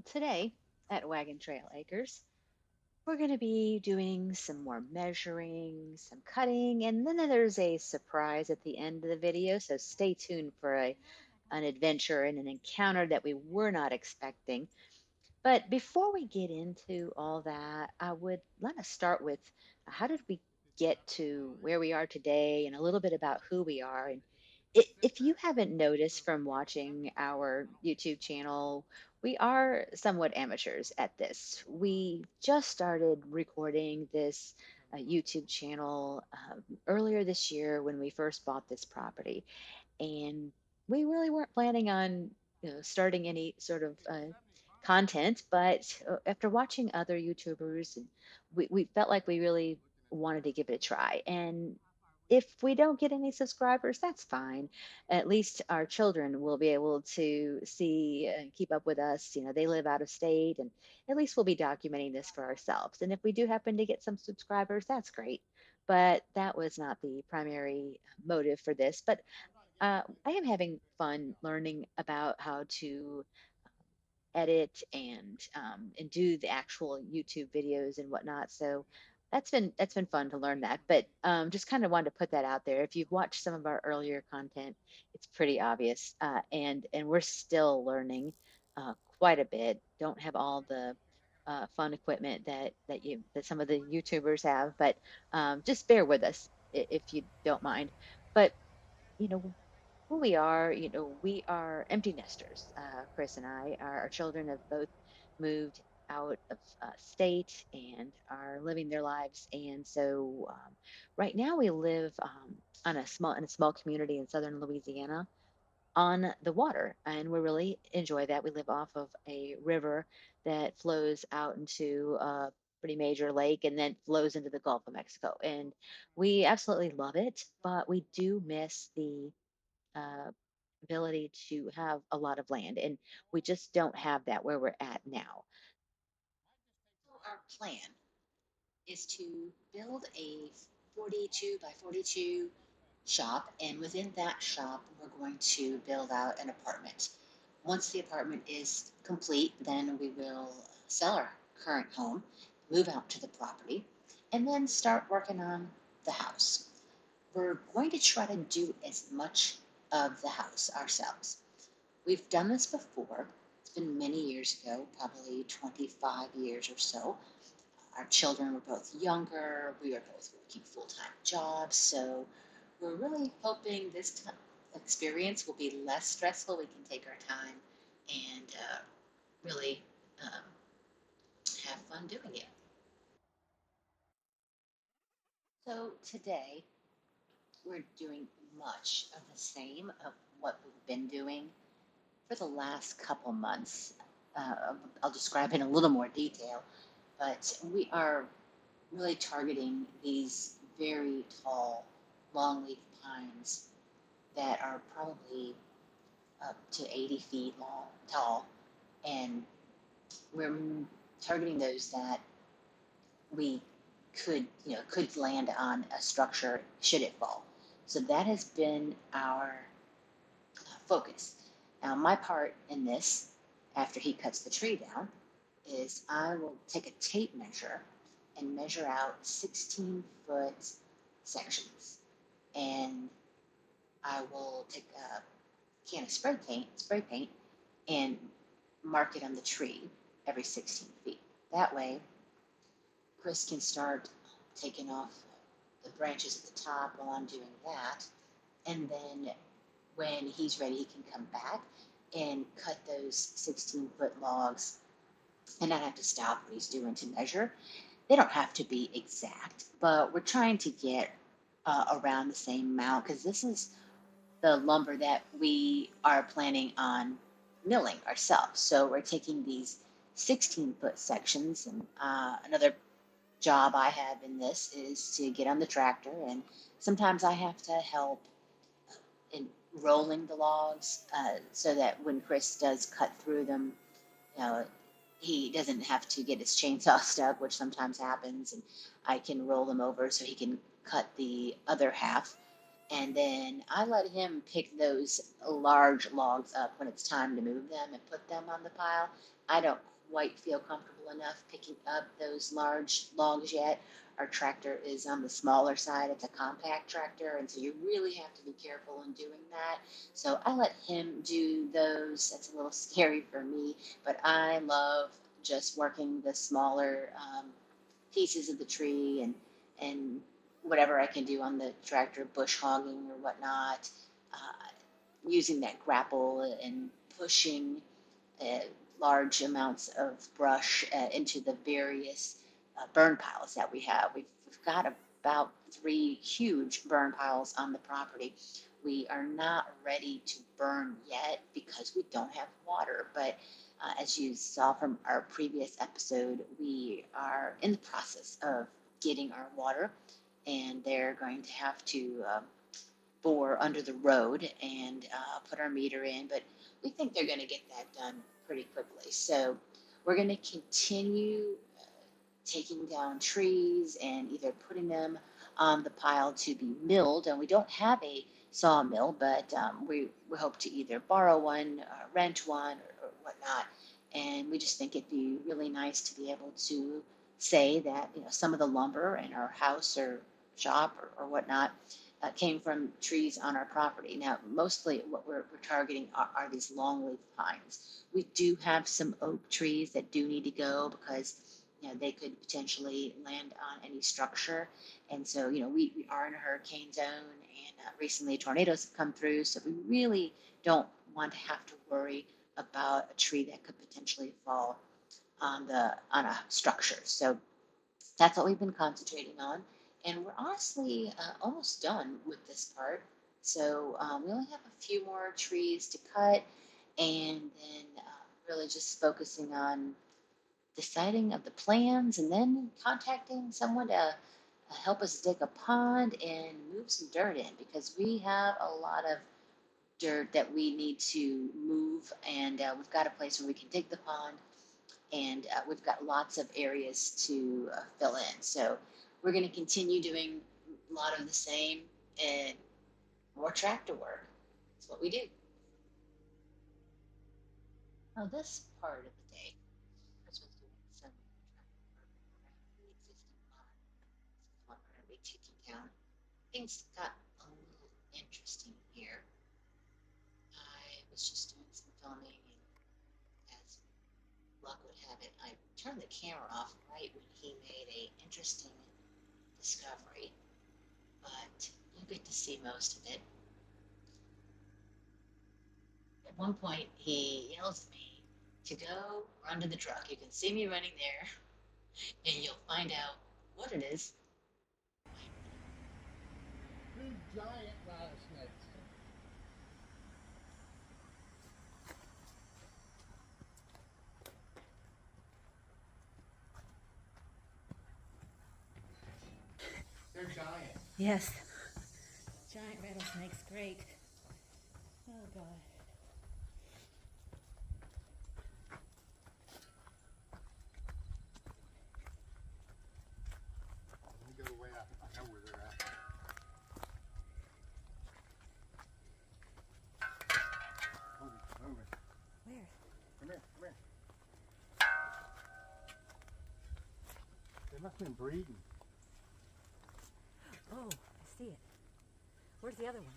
Today at Wagon Trail Acres, we're going to be doing some more measuring, some cutting, and then there's a surprise at the end of the video. So stay tuned for an adventure and an encounter that we were not expecting. But before we get into all that, I would let us start with how did we get to where we are today and a little bit about who we are. And if you haven't noticed from watching our YouTube channel, we are somewhat amateurs at this. We just started recording this YouTube channel earlier this year when we first bought this property. And we really weren't planning on starting any sort of content, but after watching other YouTubers, and we felt like we really wanted to give it a try. And if we don't get any subscribers, that's fine. At least our children will be able to see and keep up with us. They live out of state, and at least we'll be documenting this for ourselves. And if we do happen to get some subscribers, that's great. But that was not the primary motive for this. But I am having fun learning about how to edit and do the actual YouTube videos and whatnot. So that's been fun to learn that. But just kind of wanted to put that out there. If you've watched some of our earlier content, it's pretty obvious, and we're still learning quite a bit. Don't have all the fun equipment that some of the YouTubers have, but just bear with us if you don't mind. But you know who we are. We are empty nesters. Chris and I, our children have both moved out of state and are living their lives. And so right now we live in a small community in southern Louisiana on the water, and we really enjoy that. We live off of a river that flows out into a pretty major lake and then flows into the Gulf of Mexico. And we absolutely love it, but we do miss the uh, ability to have a lot of land, and we just don't have that where we're at now. So our plan is to build a 42 by 42 shop, and within that shop, we're going to build out an apartment. Once the apartment is complete, then we will sell our current home, move out to the property, and then start working on the house. We're going to try to do as much of the house ourselves. We've done this before. It's been many years ago, probably 25 years or so. Our children were both younger. We were both working full time jobs. So we're really hoping this experience will be less stressful. We can take our time and really um, have fun doing it. So today we're doing much of the same of what we've been doing for the last couple months. I'll describe in a little more detail, but we are really targeting these very tall, longleaf pines that are probably up to 80 feet tall, and we're targeting those that we could land on a structure should it fall. So that has been our focus. Now, my part in this, after he cuts the tree down, is I will take a tape measure and measure out 16-foot sections. And I will take a can of spray paint, and mark it on the tree every 16 feet. That way, Chris can start taking off the branches at the top while I'm doing that. And then when he's ready, he can come back and cut those 16-foot logs and not have to stop what he's doing to measure. They don't have to be exact, but we're trying to get around the same amount because this is the lumber that we are planning on milling ourselves. So we're taking these 16-foot sections, and another job I have in this is to get on the tractor, and sometimes I have to help in rolling the logs so that when Chris does cut through them, you know, he doesn't have to get his chainsaw stuck, which sometimes happens, and I can roll them over so he can cut the other half. And then I let him pick those large logs up when it's time to move them and put them on the pile. I don't quite feel comfortable enough picking up those large logs yet. Our tractor is on the smaller side. It's a compact tractor, and so you really have to be careful in doing that. So I let him do those. That's a little scary for me, but I love just working the smaller pieces of the tree and whatever I can do on the tractor, bush hogging or whatnot, using that grapple and pushing uh, large amounts of brush into the various burn piles that we have. We've got about 3 huge burn piles on the property. We are not ready to burn yet because we don't have water, but as you saw from our previous episode, we are in the process of getting our water, and they're going to have to bore under the road and put our meter in, but we think they're going to get that done pretty quickly. So we're going to continue taking down trees and either putting them on the pile to be milled. And we don't have a sawmill, but we hope to either borrow one, rent one, or whatnot. And we just think it'd be really nice to be able to say that some of the lumber in our house or shop or whatnot came from trees on our property. Now, mostly what we're targeting are these longleaf pines. We do have some oak trees that do need to go because they could potentially land on any structure. And so, we are in a hurricane zone, and recently tornadoes have come through. So we really don't want to have to worry about a tree that could potentially fall on a structure. So that's what we've been concentrating on. And we're honestly almost done with this part. So we only have a few more trees to cut, and then really just focusing on deciding of the plans and then contacting someone to help us dig a pond and move some dirt in because we have a lot of dirt that we need to move, and we've got a place where we can dig the pond, and we've got lots of areas to fill in. So we're going to continue doing a lot of the same and more tractor work. That's what we do. Now this part of the day, Chris was doing some tractor work around the existing pond. This is what we're going to be taking down. Things got a little interesting here. I was just doing some filming, and as luck would have it, I turned the camera off right when he made a interesting discovery, but you get to see most of it. At one point, he yells at me to go run to the truck. You can see me running there, and you'll find out what it is. Two giant rattlesnakes. They're giant. Yes. Giant rattlesnakes, great. Oh, God. Let me go away. I know where they're at. Move it. Where? Come here. They must have been breeding. Oh, I see it. Where's the other one?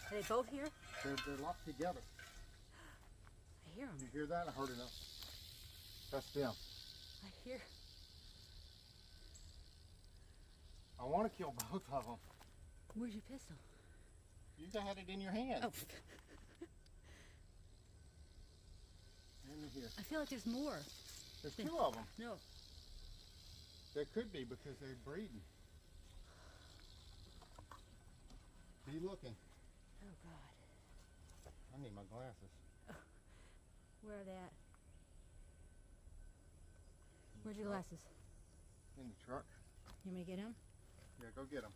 Are they both here? They're locked together. I hear them. You hear that? I heard enough. That's them. I hear. I want to kill both of them. Where's your pistol? You had it in your hand. Oh. In here. I feel like there's more. There's 2 of them. No. There could be because they're breeding. Be looking. Oh, God. I need my glasses. Where are they at? Where's your glasses? In the truck. You want me to get them? Yeah, go get them.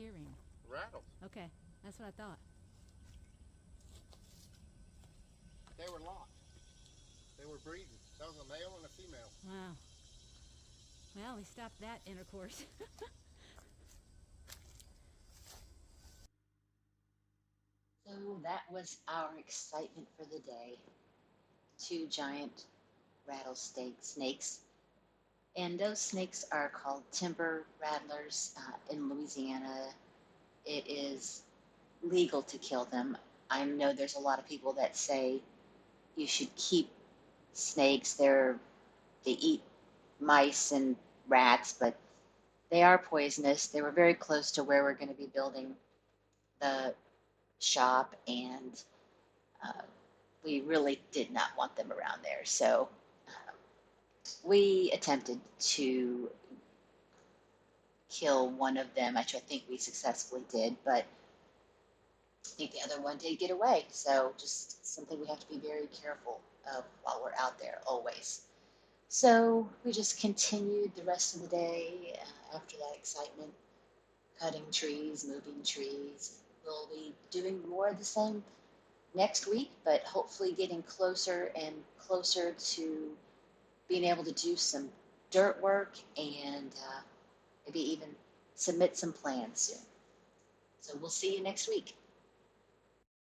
hearing? Rattles. Okay, that's what I thought. They were locked. They were breeding. That was a male and a female. Wow. Well, we stopped that intercourse. So that was our excitement for the day. 2 giant snakes. And those snakes are called timber rattlers in Louisiana. It is legal to kill them. I know there's a lot of people that say you should keep snakes. They eat mice and rats, but they are poisonous. They were very close to where we're going to be building the shop, and uh, we really did not want them around there. So we attempted to kill one of them, which I think we successfully did, but I think the other one did get away. So just something we have to be very careful of while we're out there always. So we just continued the rest of the day after that excitement, cutting trees, moving trees. We'll be doing more of the same next week, but hopefully getting closer and closer to being able to do some dirt work and maybe even submit some plans soon. So we'll see you next week.